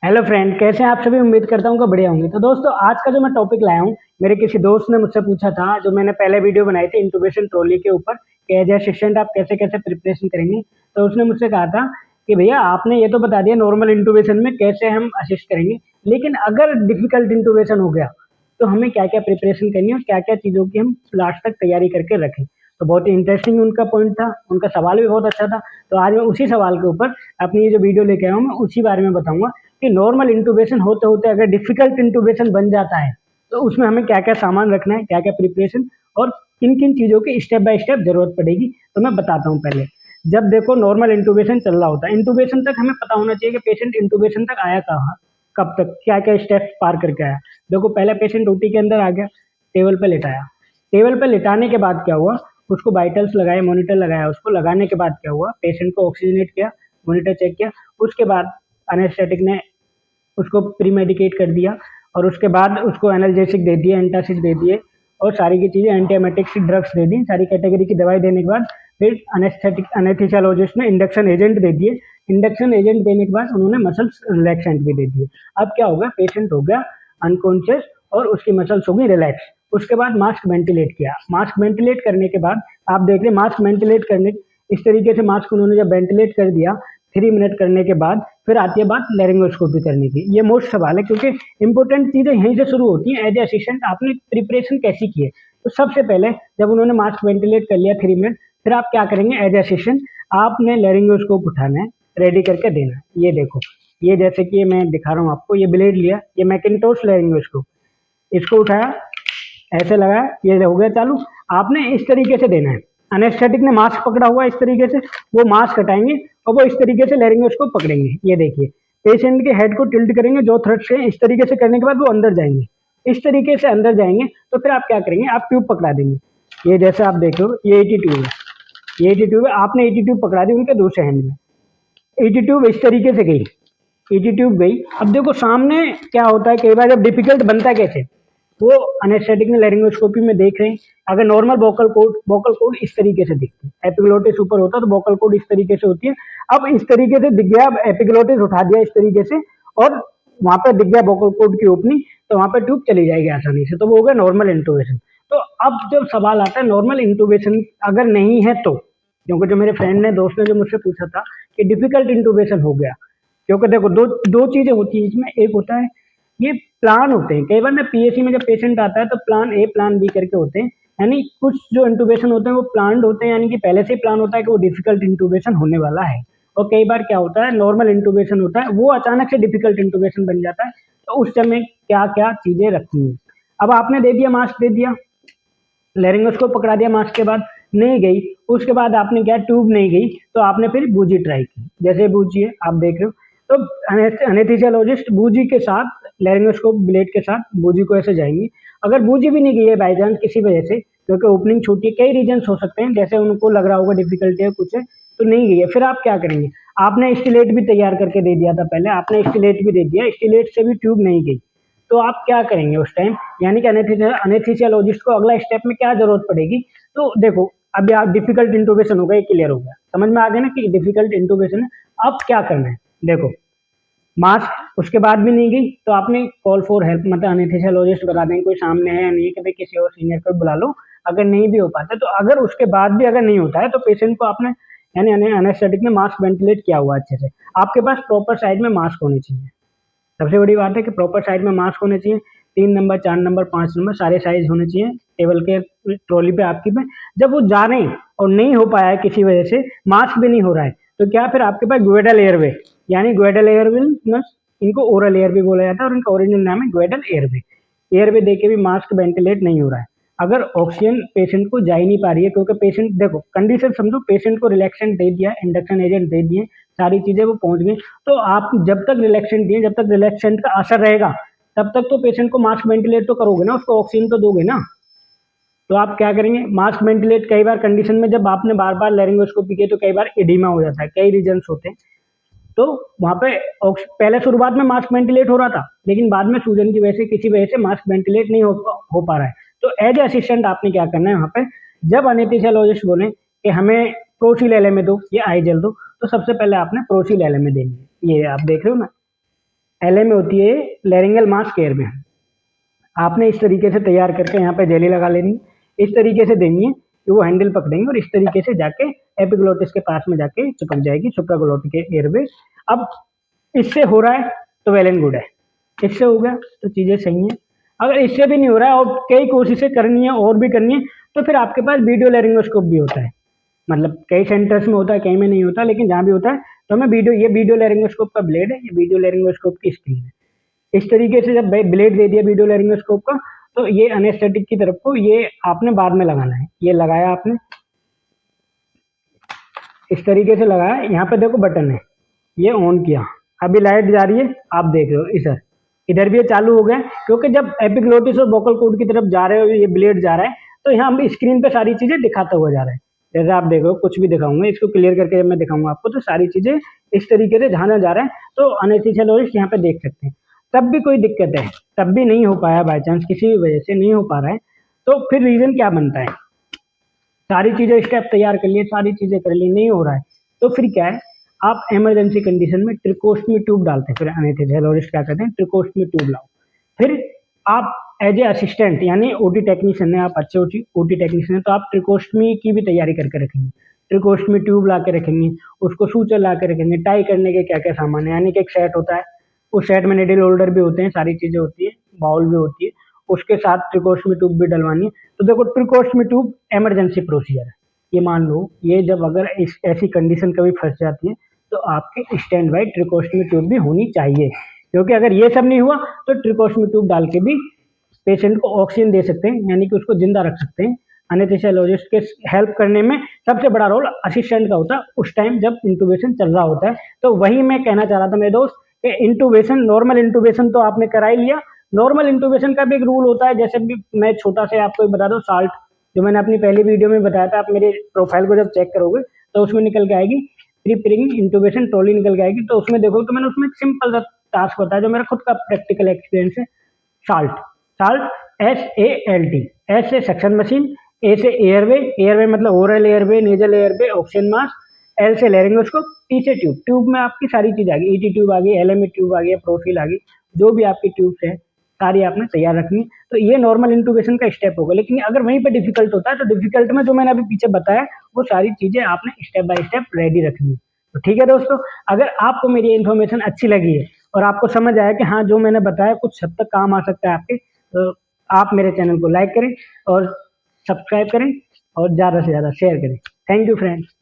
Hello friend, कैसे हैं आप सभी। उम्मीद करता हूँ कि बढ़िया होंगे। तो दोस्तों, आज का जो मैं टॉपिक लाया हूँ, मेरे किसी दोस्त ने मुझसे पूछा था, जो मैंने पहले वीडियो बनाई थी इंटूबेशन ट्रॉली के ऊपर कि एज असिस्टेंट आप कैसे कैसे प्रिपरेशन करेंगे। तो उसने मुझसे कहा था कि भैया आपने ये तो बता दिया नॉर्मल इंटूबेशन में कैसे हम असिस्ट करेंगे, लेकिन अगर डिफिकल्ट इंटूबेशन हो गया तो हमें क्या क्या प्रिपरेशन करनी है और क्या क्या चीज़ों की हम लास्ट तक तैयारी करके रखें। तो बहुत ही इंटरेस्टिंग उनका पॉइंट था, उनका सवाल भी बहुत अच्छा था। तो आज मैं उसी सवाल के ऊपर अपनी ये जो वीडियो लेके आया हूँ, मैं उसी बारे में बताऊंगा कि नॉर्मल इंटूबेशन होते होते अगर डिफिकल्ट इंटूबेशन बन जाता है तो उसमें हमें क्या क्या सामान रखना है, क्या क्या प्रिपरेशन और किन किन चीज़ों की स्टेप बाय स्टेप जरूरत पड़ेगी। तो मैं बताता हूँ। पहले जब देखो नॉर्मल इंटूबेशन चल रहा होता है, इंटूबेशन तक हमें पता होना चाहिए कि पेशेंट इंटूबेशन तक आया कहाँ, कब तक, क्या क्या स्टेप्स पार करके आया। देखो पहले पेशेंट ओटी के अंदर आ गया, टेबल पे लिटाया। टेबल पे लिटाने के बाद क्या हुआ, उसको वाइटल्स लगाए, मॉनिटर लगाया। उसको लगाने के बाद क्या हुआ, पेशेंट को ऑक्सीजनेट किया, मॉनिटर चेक किया। उसके बाद अनेस्थेटिक ने उसको प्री मेडिकेट कर दिया और उसके बाद उसको एनाल्जेसिक दे दिए, एंटासिड दे दिए और सारी की चीज़ें एंटीएमेटिक्स ड्रग्स दे दी। सारी कैटेगरी की दवाई देने के बाद फिर अनेस्थेटिक अनेस्थीसियोलॉजिस्ट ने इंडक्शन एजेंट दे दिए। इंडक्शन एजेंट देने के बाद उन्होंने मसल्स रिलैक्सेंट भी दे दिए। अब क्या होगा, पेशेंट हो गया अनकॉन्शियस और उसकी मसल्स हो गई रिलैक्स। उसके बाद मास्क वेंटिलेट किया। मास्क वेंटिलेट करने के बाद आप देख रहे मास्क वेंटिलेट करने, इस तरीके से मास्क उन्होंने जब वेंटिलेट कर दिया 3 मिनट करने के बाद, फिर आती है बात लैरिंगोस्कोपी करने की। ये मोस्ट सवाल है क्योंकि इंपॉर्टेंट चीजें यहीं से शुरू होती हैं। एज ए असिस्टेंट आपने प्रिपरेशन कैसी की है। तो सबसे पहले जब उन्होंने मास्क वेंटिलेट कर लिया 3 मिनट, फिर आप क्या करेंगे एज ए असिस्टेंट, आपने लैरिंगोस्कोप उठाना है, रेडी करके देना है। ये देखो, ये जैसे कि मैं दिखा रहा हूँ आपको, ये ब्लेड लिया, ये मैकिन्टोश लैरिंगोस्कोप, इसको उठाया, ऐसे लगाया, ये हो गया चालू। आपने इस तरीके से देना है। अनेस्थेटिक ने मास्क पकड़ा हुआ इस तरीके से, वो मास्क हटाएंगे और वो इस तरीके से लैरिंगोस्कोप पकड़ेंगे। ये देखिए, पेशेंट के हेड को टिल्ट करेंगे जो थ्रट से, इस तरीके से करने के बाद वो अंदर जाएंगे। इस तरीके से अंदर जाएंगे तो फिर आप क्या करेंगे, आप ट्यूब पकड़ा देंगे। ये जैसे आप देख लो, ये 80 ट्यूब है, ये 80 ट्यूब है, आपने 80 ट्यूब पकड़ा दी उनके दूसरे हैंड में। 80 ट्यूब इस तरीके से गई, 80 ट्यूब गई। अब देखो सामने क्या होता है, कई बार जब डिफिकल्ट बनता है कैसे, वो अनेस्थेटिक में लैरिंगोस्कोपी में देख रहे हैं। अगर नॉर्मल वोकल कॉर्ड इस तरीके से दिखती है, एपिग्लोटिस ऊपर होता है तो वोकल कॉर्ड इस तरीके से होती है। अब इस तरीके से दिख गया, अब एपिग्लोटिस उठा दिया इस तरीके से और वहां पे दिख गया वोकल कॉर्ड की ओपनिंग, तो वहां पे ट्यूब चली जाएगी आसानी से। तो वो हो गया नॉर्मल इंटूबेशन। तो अब जब सवाल आता है नॉर्मल इंटूबेशन अगर नहीं है तो, क्योंकि जो मेरे फ्रेंड ने, दोस्त ने जो मुझसे पूछा था कि डिफिकल्ट इंटूबेशन हो गया, क्योंकि देखो दो दो चीजें होती है इसमें। एक होता है ये प्लान होते हैं, कई बार ना पीएससी में जब पेशेंट आता है तो प्लान ए प्लान बी करके होते हैं। यानी कुछ जो इंटूबेशन होते हैं वो प्लान्ड होते हैं, यानी कि पहले से ही प्लान होता है कि वो डिफिकल्ट इंटूबेशन होने वाला है। और कई बार क्या होता है, नॉर्मल इंटूबेशन होता है, वो अचानक से डिफिकल्ट इंटूबेशन बन जाता है। तो उस समय क्या क्या चीजें रखनी है। अब आपने दे दिया, मास्क दे दिया, लैरिंगोस्कोप पकड़ा दिया, मास्क के बाद नहीं गई, उसके बाद आपने क्या, ट्यूब नहीं गई तो आपने फिर बूजी ट्राई की। जैसे बूजी है आप देख रहे हो, तो अनेस्थीसियोलॉजिस्ट बूजी के साथ, लैरिंगोस्कोप ब्लेड के साथ बूजी को ऐसे जाएंगे। अगर बूजी भी नहीं गई है बाई चांस किसी वजह से, क्योंकि ओपनिंग छोटी है, कई रीजन हो सकते हैं, जैसे उनको लग रहा होगा डिफिकल्टी है कुछ है तो नहीं गई है, फिर आप क्या करेंगे। आपने स्टिलेट भी तैयार करके दे दिया था पहले, आपने स्टिलेट भी दे दिया, स्टिलेट से भी ट्यूब नहीं गई, तो आप क्या करेंगे उस टाइम। यानी कि अनेस्थीसियोलॉजिस्ट को अगला स्टेप में क्या जरूरत पड़ेगी। तो देखो अभी आप डिफिकल्ट इंटूबेशन हो गया, क्लियर हो गया, समझ में आ गया ना कि डिफिकल्ट इंटूबेशन है। अब क्या करना है, देखो मास्क उसके बाद भी नहीं गई तो आपने कॉल फॉर हेल्प, मतलब अनेस्थीसियोलॉजिस्ट बता देंगे कोई सामने है या नहीं, कि भाई किसी और सीनियर को बुला लो। अगर नहीं भी हो पाता तो, अगर उसके बाद भी अगर नहीं होता है तो पेशेंट को आपने, यानी अनेस्थेटिक में मास्क वेंटिलेट किया हुआ अच्छे से, आपके पास प्रॉपर साइज में मास्क होने चाहिए। सबसे बड़ी बात है कि प्रॉपर साइज में मास्क होने चाहिए, 3 नंबर 4 नंबर 5 नंबर सारे साइज होने चाहिए टेबल के ट्रॉली पे आपकी पे। जब वो जा रहे हैं और नहीं हो पाया है किसी वजह से, मास्क भी नहीं हो रहा है, तो क्या फिर आपके पास ग्वेडल एयरवे, यानी ग्वेडल एयरवे, इनको ओरल एयरवे बोला जाता है और इनका ओरिजिनल नाम है ग्वेडल एयरवे। एयरवे दे के भी मास्क वेंटिलेट नहीं हो रहा है, अगर ऑक्सीजन पेशेंट को जा ही नहीं पा रही है, क्योंकि पेशेंट, देखो कंडीशन समझो, पेशेंट को रिलैक्सेंट दे दिया, इंडक्शन एजेंट दे दिए, सारी चीजें वो पहुंच गई, तो आप जब तक रिलैक्सेंट दिए, जब तक रिलैक्सेंट का असर रहेगा तब तक तो पेशेंट को मास्क वेंटिलेट तो करोगे ना, उसको ऑक्सीजन तो दोगे ना। तो आप क्या करेंगे, मास्क वेंटिलेट कई बार कंडीशन में जब आपने बार बार लैरिंगोस्कोपी की तो कई बार एडिमा हो जाता है, कई रीजन होते हैं। तो वहां पे पहले शुरुआत में मास्क वेंटिलेट हो रहा था, लेकिन बाद में सूजन की वजह से, किसी वजह से मास्क वेंटिलेट नहीं हो पा रहा है। तो एज असिस्टेंट आपने क्या करना है वहां पे, जब अनेस्थीसियोलॉजिस्ट बोले कि हमें प्रोसील एलएमए दो, ये आई जेल दो, तो सबसे पहले आपने प्रोसील एलएमए देनी है। ये आप देख रहे हो ना, LA में होती है लैरिंगल मास केयर में। आपने इस तरीके से तैयार करके यहाँ पे जेली लगा लेनी, इस तरीके से देनी है कि वो हैंडल पकड़ेंगे और इस तरीके से जाके एपिग्लोटिस के पास में जाके चिपक जाएगी सुप्राग्लोटिक एयरवे। अब इससे हो रहा है तो वेल एंड गुड है, इससे हो गया तो चीज़ें सही हैं। अगर इससे भी नहीं हो रहा है और कई कोशिशें करनी है और भी करनी है तो फिर आपके पास वीडियो लैरिंगोस्कोप भी होता है। मतलब कई सेंटर्स में होता है, कई में नहीं होता, लेकिन जहाँ भी होता है तो हमें ये वीडियो लैरिंगोस्कोप का ब्लेड है, ये वीडियो लैरिंगोस्कोप की स्क्रीन है। इस तरीके से जब ब्लेड दे दिया वीडियो लैरिंगोस्कोप का तो ये एनेस्थेटिक की तरफ को ये आपने बाद में लगाना है। ये लगाया आपने, इस तरीके से लगाया, यहाँ पे देखो बटन है, ये ऑन किया, अभी लाइट जा रही है, आप देख रहे हो इधर भी ये चालू हो गया, क्योंकि जब एपिग्लोटिस और वोकल कॉर्ड की तरफ जा रहे हो, ये ब्लेड जा रहा है तो यहाँ हम स्क्रीन पे सारी चीजें दिखाता हुआ जा रहा है। जैसे आप देखो कुछ भी दिखाऊंगा, इसको क्लियर करके जब मैं दिखाऊंगा आपको तो सारी चीजें इस तरीके से जहाँ जा रहा है तो एनेस्थीसियोलॉजिस्ट यहाँ पे देख सकते हैं। तब भी कोई दिक्कत है, तब भी नहीं हो पाया, बाई चांस किसी भी वजह से नहीं हो पा रहा है, तो फिर रीजन क्या बनता है? सारी चीजें स्टेप तैयार कर लिए, सारी चीजें कर ली, नहीं हो रहा है तो फिर क्या है, आप इमरजेंसी कंडीशन में ट्रिकोस्टमी ट्यूब डालते हैं। फिर एनेस्थीसियोलॉजिस्ट क्या कहते हैं, ट्रिकोस्टमी ट्यूब लाओ। फिर आप एज ए असिस्टेंट यानी ओटी टेक्नीशियन है, आप अच्छे ओटी टेक्नीशियन है तो आप ट्रिकोस्टमी की भी तैयारी करके रखेंगे। ट्रिकोस्टमी ट्यूब ला के रखेंगे, उसको सूचर ला के रखेंगे, टाई करने के क्या क्या सामान है, यानी कि एक सेट होता है, उस सेट में निडल होल्डर भी होते हैं, सारी चीजें होती है, बाउल भी होती है, उसके साथ ट्रिकोस्टमी ट्यूब भी डलवानी है। तो देखो ट्रिकोस्टमी ट्यूब इमरजेंसी प्रोसीजर है। ये मान लो ये जब अगर इस ऐसी कंडीशन कभी फंस जाती है तो आपके स्टैंड बाई ट्रिकोस्टमी ट्यूब भी होनी चाहिए, क्योंकि अगर ये सब नहीं हुआ तो ट्रिकोस्टमी ट्यूब डाल के भी पेशेंट को ऑक्सीजन दे सकते हैं, यानी कि उसको जिंदा रख सकते हैं। एनेस्थीसियोलॉजिस्ट के हेल्प करने में सबसे बड़ा रोल असिस्टेंट का होता है उस टाइम जब इंटूबेशन चल रहा होता है। तो वही मैं कहना चाह रहा था मेरे दोस्त कि इंटूबेशन, नॉर्मल इंटूबेशन तो आपने करा ही लिया, नॉर्मल इंटूबेशन का भी एक रूल होता है। जैसे भी मैं छोटा से आपको बता दूं, साल्ट जो मैंने अपनी पहली वीडियो में बताया था, आप मेरे प्रोफाइल को जब चेक करोगे तो उसमें निकल के आएगी प्रीपेयरिंग इंटूबेशन ट्रॉली निकल के आएगी, तो उसमें देखो तो मैंने उसमें एक सिंपल सा टास्क बताया जो मेरा खुद का प्रैक्टिकल एक्सपीरियंस है। साल्ट SALT, एस से सक्शन मशीन, ए से एयरवे, एयरवे मतलब oral airway, nasal airway, oxygen mask, L से लैरिंगोस्कोप, टी से ट्यूब, ट्यूब में आपकी सारी चीज आ गई, ET ट्यूब आ गई, LME ट्यूब आ गई, प्रोफिल आ गई, जो भी आपकी ट्यूब्स है सारी आपने तैयार रखनी। तो ये नॉर्मल इंटूबेशन का स्टेप होगा, लेकिन अगर वहीं पे डिफिकल्ट होता है तो डिफिकल्ट में जो मैंने अभी पीछे बताया वो सारी चीजें आपने स्टेप बाय स्टेप रेडी रखनी है। तो ठीक है दोस्तों, अगर आपको मेरी इन्फॉर्मेशन अच्छी लगी है और आपको समझ आया कि हाँ जो मैंने बताया कुछ हद तक काम आ सकता है आपके, तो आप मेरे चैनल को लाइक करें और सब्सक्राइब करें और ज़्यादा से ज़्यादा शेयर करें। Thank you friends.